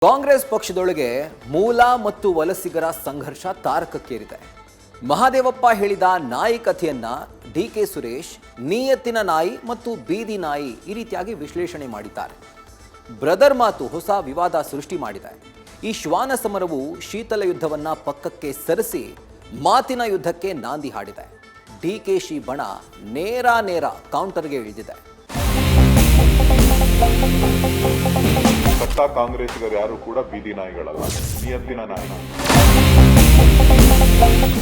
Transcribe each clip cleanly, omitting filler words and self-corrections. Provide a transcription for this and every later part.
ಕಾಂಗ್ರೆಸ್ ಪಕ್ಷದೊಳಗೆ ಮೂಲ ಮತ್ತು ವಲಸಿಗರ ಸಂಘರ್ಷ ತಾರಕಕ್ಕೇರಿದೆ. ಮಹಾದೇವಪ್ಪ ಹೇಳಿದ ನಾಯಿ ಕಥೆಯನ್ನ ಡಿಕೆ ಸುರೇಶ್ ನಿಯತ್ತಿನ ನಾಯಿ ಮತ್ತು ಬೀದಿ ನಾಯಿ ಈ ರೀತಿಯಾಗಿ ವಿಶ್ಲೇಷಣೆ ಮಾಡಿದ್ದಾರೆ. ಬ್ರದರ್ ಮಾತು ಹೊಸ ವಿವಾದ ಸೃಷ್ಟಿ ಮಾಡಿದೆ. ಈ ಶ್ವಾನ ಸಮರವು ಶೀತಲ ಯುದ್ಧವನ್ನ ಪಕ್ಕಕ್ಕೆ ಸರಿಸಿ ಮಾತಿನ ಯುದ್ಧಕ್ಕೆ ನಾಂದಿ ಹಾಡಿದೆ. ಡಿಕೆಶಿ ಬಣ ನೇರ ಕೌಂಟರ್ಗೆ ಇಳಿದಿದೆ. ಸತ್ತ ಕಾಂಗ್ರೆಸ್ಸಿಗರು ಯಾರು ಕೂಡ ಬೀದಿ ನಾಯಿಗಳಲ್ಲ, ನಿಯತ್ತಿನ ನಾಯಿ.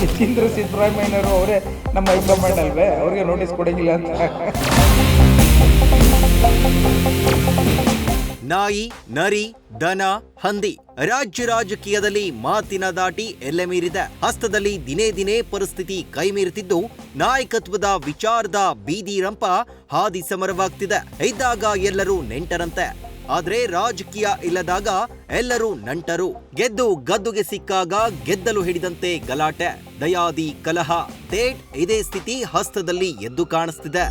ಯತೀಂದ್ರ ಸಿದ್ದರಾಮಯ್ಯನವರು ಅವರೇ ನಮ್ಮ ಹೈಕಮಾಂಡ್ ಅಲ್ವೇ, ಅವ್ರಿಗೆ ನೋಟಿಸ್ ಕೊಡಂಗಿಲ್ಲ ಅಂತ. ನಾಯಿ, ನರಿ, ದನ, ಹಂದಿ ರಾಜ್ಯ ರಾಜಕೀಯದಲ್ಲಿ ಮಾತಿನ ದಾಟಿ ಎಲ್ಲೆ ಮೀರಿದೆ. ಹಸ್ತದಲ್ಲಿ ದಿನೇ ಪರಿಸ್ಥಿತಿ ಕೈಮೀರುತ್ತಿದ್ದು ನಾಯಕತ್ವದ ವಿಚಾರದ ಬೀದಿ ರಂಪ ಹಾದಿ ಸಮರವಾಗ್ತಿದೆ. ಇದ್ದಾಗ ಎಲ್ಲರೂ ನೆಂಟರಂತೆ, ಆದ್ರೆ ರಾಜಕೀಯ ಇಲ್ಲದಾಗ ಎಲ್ಲರೂ ನಂಟರು. ಗೆದ್ದು ಗದ್ದುಗೆ ಸಿಕ್ಕಾಗ ಗೆದ್ದಲು ಹಿಡಿದಂತೆ ಗಲಾಟೆ, ದಯಾದಿ ಕಲಹ. ತೇಟ್ ಇದೇ ಸ್ಥಿತಿ ಹಸ್ತದಲ್ಲಿ ಎದ್ದು ಕಾಣಿಸ್ತಿದೆ.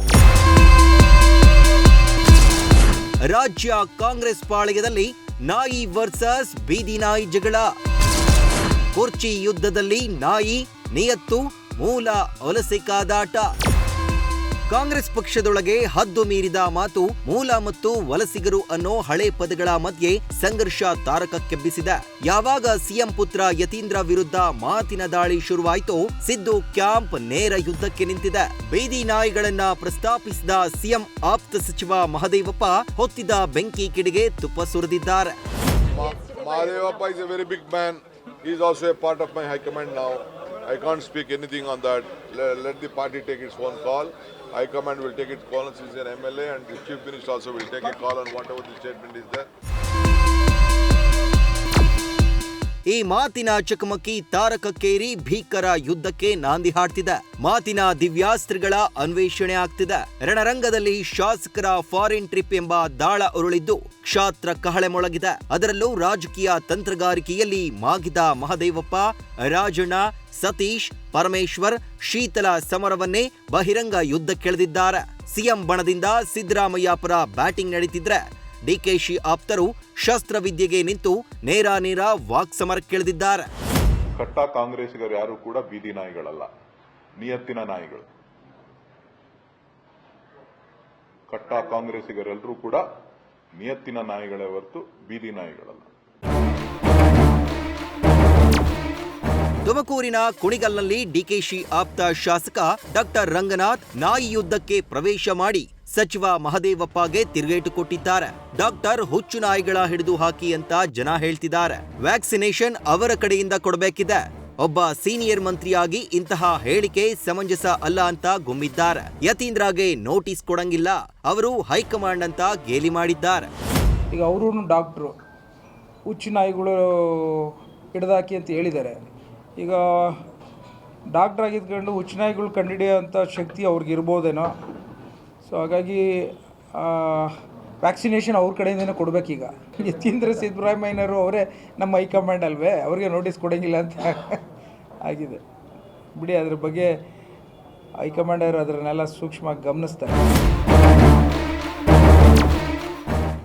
ರಾಜ್ಯ ಕಾಂಗ್ರೆಸ್ ಪಾಳೆಯದಲ್ಲಿ ನಾಯಿ ವರ್ಸಸ್ ಬೀದಿ ನಾಯಿ ಜಗಳ. ಕುರ್ಚಿ ಯುದ್ಧದಲ್ಲಿ ನಾಯಿ, ನಿಯತ್ತು, ಮೂಲ ವಲಸೆ ಕಾದಾಟ. ಕಾಂಗ್ರೆಸ್ ಪಕ್ಷದೊಳಗೆ ಹದ್ದು ಮೀರಿದ ಮಾತು, ಮೂಲ ಮತ್ತು ವಲಸಿಗರು ಅನ್ನೋ ಹಳೆ ಪದಗಳ ಮಧ್ಯೆ ಸಂಘರ್ಷ ತಾರಕಕ್ಕೆಬ್ಬಿಸಿದೆ. ಯಾವಾಗ ಸಿಎಂ ಪುತ್ರ ಯತೀಂದ್ರ ವಿರುದ್ಧ ಮಾತಿನ ದಾಳಿ ಶುರುವಾಯಿತೋ ಸಿದ್ದು ಕ್ಯಾಂಪ್ ನೇರ ಯುದ್ಧಕ್ಕೆ ನಿಂತಿದೆ. ಬೀದಿ ನಾಯಿಗಳನ್ನ ಪ್ರಸ್ತಾಪಿಸಿದ ಸಿಎಂ ಆಪ್ತ ಸಚಿವ ಮಹದೇವಪ್ಪ ಹೊತ್ತಿದ ಬೆಂಕಿ ಕಿಡಿಗೆ ತುಪ್ಪ ಸುರಿದಿದ್ದಾರೆ. Mahadevappa is a very big man. He is also a part of my high command now. I can't speak anything on that. Let the party take its own call. High command will take its call since he is an MLA, and the chief minister also will take a call on whatever the statement is there. ಈ ಮಾತಿನ ಚಕಮಕಿ ತಾರಕಕ್ಕೇರಿ ಭೀಕರ ಯುದ್ಧಕ್ಕೆ ನಾಂದಿ ಹಾಡ್ತಿದೆ. ಮಾತಿನ ದಿವ್ಯಾಸ್ತ್ರಗಳ ಅನ್ವೇಷಣೆ ಆಗ್ತಿದೆ. ರಣರಂಗದಲ್ಲಿ ಶಾಸಕರ ಫಾರಿನ್ ಟ್ರಿಪ್ ಎಂಬ ದಾಳ ಉರುಳಿದ್ದು ಕ್ಷಾತ್ರ ಕಹಳೆ ಮೊಳಗಿದೆ. ಅದರಲ್ಲೂ ರಾಜಕೀಯ ತಂತ್ರಗಾರಿಕೆಯಲ್ಲಿ ಮಾಗಿದ ಮಹದೇವಪ್ಪ, ರಾಜಣ್ಣ, ಸತೀಶ್, ಪರಮೇಶ್ವರ್ ಶೀತಲ ಸಮರವನ್ನೇ ಬಹಿರಂಗ ಯುದ್ಧಕ್ಕೆಳೆದಿದ್ದಾರೆ. ಸಿಎಂ ಬಣದಿಂದ ಸಿದ್ದರಾಮಯ್ಯ ಪರ ಬ್ಯಾಟಿಂಗ್ ನಡೀತಿದ್ರೆ ಡಿಕೆಶಿ ಆಪ್ತರು ಶಸ್ತ್ರವಿದ್ಯೆಗೆ ನಿಂತು ನೇರ ವಾಕ್ಸಮರಕ್ಕಿಳಿದಿದ್ದಾರೆ. ಕಟ್ಟ ಕಾಂಗ್ರೆಸ್ಸಿಗರು ಯಾರು ಕೂಡ ಬೀದಿ ನಾಯಿಗಳಲ್ಲ, ನಿಯತ್ತಿನ ನಾಯಿಗಳು. ಕಟ್ಟ ಕಾಂಗ್ರೆಸ್ಸಿಗರೆಲ್ಲರೂ ಕೂಡ ನಿಯತ್ತಿನ ನಾಯಿಗಳೇ ಹೊರತು ಬೀದಿ ನಾಯಿಗಳಲ್ಲ. ತುಮಕೂರಿನ ಕುಣಿಗಲ್ನಲ್ಲಿ ಡಿಕೆಶಿ ಆಪ್ತ ಶಾಸಕ ಡಾಕ್ಟರ್ ರಂಗನಾಥ್ ನಾಯಿ ಯುದ್ಧಕ್ಕೆ ಪ್ರವೇಶ ಮಾಡಿ ಸಚಿವ ಮಹದೇವಪ್ಪಗೆ ತಿರುಗೇಟು ಕೊಟ್ಟಿದ್ದಾರೆ. ಡಾಕ್ಟರ್ ಹುಚ್ಚು ನಾಯಿಗಳ ಹಿಡಿದು ಹಾಕಿ ಅಂತ ಜನ ಹೇಳ್ತಿದ್ದಾರೆ. ವ್ಯಾಕ್ಸಿನೇಷನ್ ಅವರ ಕಡೆಯಿಂದ ಕೊಡಬೇಕಿದೆ. ಒಬ್ಬ ಸೀನಿಯರ್ ಮಂತ್ರಿಯಾಗಿ ಇಂತಹ ಹೇಳಿಕೆ ಸಮಂಜಸ ಅಲ್ಲ ಅಂತ ಗುಮ್ಮಿದ್ದಾರೆ. ಯತೀಂದ್ರಗೆ ನೋಟಿಸ್ ಕೊಡಂಗಿಲ್ಲ, ಅವರು ಹೈಕಮಾಂಡ್ ಅಂತ ಗೇಲಿ ಮಾಡಿದ್ದಾರೆ. ಈಗ ಅವರು ಡಾಕ್ಟ್ರು ಹುಚ್ಚು ನಾಯಿಗಳು ಹಿಡಿದಾಕಿ ಅಂತ ಹೇಳಿದ್ದಾರೆ. ಈಗ ಡಾಕ್ಟ್ರ್ ಆಗಿದ್ಕೊಂಡು ಹುಚ್ಚು ನಾಯಿಗಳು ಕಂಡುಹಿಡಿಯೋಂಥ ಶಕ್ತಿ ಅವ್ರಿಗೆ ಇರ್ಬೋದೇನೋ. ಸೊ ಹಾಗಾಗಿ ವ್ಯಾಕ್ಸಿನೇಷನ್ ಅವ್ರ ಕಡೆಯಿಂದನೇ ಕೊಡಬೇಕೀಗ. ಯತೀಂದ್ರ ಸಿದ್ದರಾಮಯ್ಯನವರು ಅವರೇ ನಮ್ಮ ಹೈಕಮಾಂಡ್ ಅಲ್ವೇ, ಅವ್ರಿಗೆ ನೋಟಿಸ್ ಕೊಡೋಂಗಿಲ್ಲ ಅಂತ ಆಗಿದೆ. ಬಿಡಿ, ಅದ್ರ ಬಗ್ಗೆ ಹೈಕಮಾಂಡ್ ಅವರು ಅದನ್ನೆಲ್ಲ ಸೂಕ್ಷ್ಮವಾಗಿ ಗಮನಿಸ್ತಾರೆ.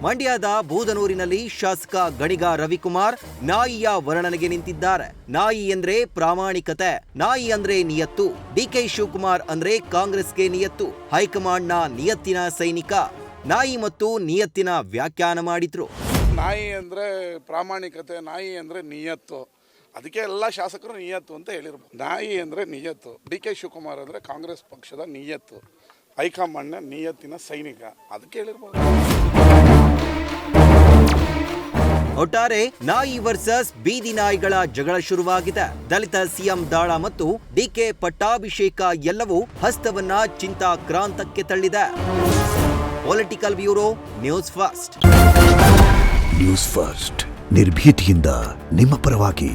ಮಂಡ್ಯದ ಬೂದನೂರಿನಲ್ಲಿ ಶಾಸಕ ಗಣಿಗ ರವಿಕುಮಾರ್ ನಾಯಿಯ ವರ್ಣನೆಗೆ ನಿಂತಿದ್ದಾರೆ. ನಾಯಿ ಅಂದ್ರೆ ಪ್ರಾಮಾಣಿಕತೆ, ನಾಯಿ ಅಂದ್ರೆ ನಿಯತ್ತು. ಡಿಕೆ ಶಿವಕುಮಾರ್ ಅಂದ್ರೆ ಕಾಂಗ್ರೆಸ್ಗೆ ನಿಯತ್ತು, ಹೈಕಮಾಂಡ್ನ ನಿಯತ್ತಿನ ಸೈನಿಕ. ನಾಯಿ ಮತ್ತು ನಿಯತ್ತಿನ ವ್ಯಾಖ್ಯಾನ ಮಾಡಿದ್ರು. ನಾಯಿ ಅಂದ್ರೆ ಪ್ರಾಮಾಣಿಕತೆ, ನಾಯಿ ಅಂದ್ರೆ ನಿಯತ್ತು. ಅದಕ್ಕೆ ಎಲ್ಲ ಶಾಸಕರು ನಿಯತ್ತು ಅಂತ ಹೇಳಿರ್ಬೋದು. ನಾಯಿ ಅಂದ್ರೆ ನಿಯತ್ತು. ಡಿಕೆ ಶಿವಕುಮಾರ್ ಅಂದ್ರೆ ಕಾಂಗ್ರೆಸ್ ಪಕ್ಷದ ನಿಯತ್ತು, ಹೈಕಮಾಂಡ್ನ ನಿಯತ್ತಿನ ಸೈನಿಕ. ಅದಕ್ಕೆ ಹೇಳಿರ್ಬೋದು. ಒಟ್ಟಾರೆ ನಾಯಿ ವರ್ಸಸ್ ಬೀದಿ ನಾಯಿಗಳ ಜಗಳ ಶುರುವಾಗಿದೆ. ದಲಿತ ಸಿಎಂ ದಾಳ ಮತ್ತು ಡಿಕೆ ಪಟ್ಟಾಭಿಷೇಕ ಎಲ್ಲವೂ ಹಸ್ತವನ್ನ ಚಿಂತಾಕ್ರಾಂತಕ್ಕೆ ತಳ್ಳಿದೆ. Political bureau, news first. News first ನಿರ್ಭೀತಿಯಿಂದ ನಿಮ್ಮ ಪರವಾಗಿ.